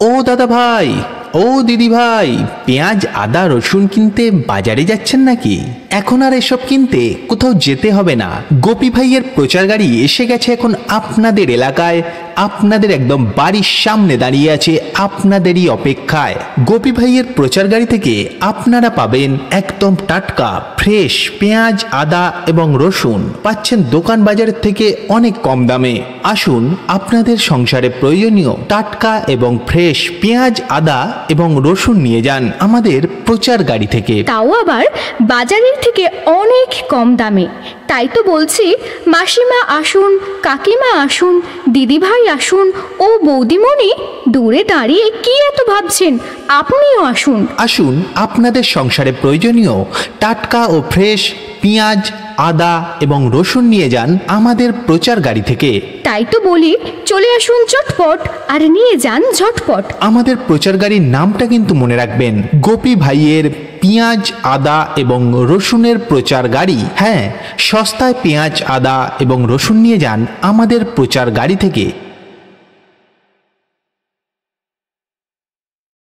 ও দাদা ভাই, ও দিদি ভাই, পেঁয়াজ আদা রসুন কিনতে বাজারে যাচ্ছেন নাকি? এখন আর এসব কিনতে কোথাও যেতে হবে না। গোপী ভাইয়ের প্রচার গাড়ি এসে গেছে এখন আপনাদের এলাকায়, আপনাদের একদম বাড়ির সামনে দাঁড়িয়ে আছে আপনাদেরই অপেক্ষায়। গোপী ভাইয়ের প্রচার গাড়ি থেকে আপনারা পাবেন একদম টাটকা ফ্রেশ পেঁয়াজ আদা এবং রসুন, পাচ্ছেন দোকান বাজারের থেকে অনেক কম দামে। আসুন আপনাদের সংসারে প্রয়োজনীয় টাটকা এবং ফ্রেশ পেঁয়াজ আদা এবং রসুন নিয়ে যান আমাদের প্রচার গাড়ি থেকে, তাও আবার বাজারের থেকে অনেক কম দামে। তাই তো বলছি, মাসিমা আসুন, কাকিমা আসুন, দিদিভাই আসুন ও বৌদিমণি, দূরে দাঁড়িয়ে কি এত ভাবছেন, আপনিও আসুন। আসুন আপনাদের সংসারে প্রয়োজনীয় টাটকা ও ফ্রেশ পেঁয়াজ আদা এবং রসুন নিয়ে যান আমাদের প্রচার গাড়ি থেকে। তাই তো বলি, চলে আসুন চটপট আর নিয়ে যান ঝটপট। আমাদের প্রচার গাড়ির নামটা কিন্তু মনে রাখবেন, গোপী ভাইয়ের পেঁয়াজ আদা এবং রসুনের প্রচার গাড়ি। হ্যাঁ, সস্তায় পেঁয়াজ আদা এবং রসুন নিয়ে যান আমাদের প্রচার গাড়ি থেকে।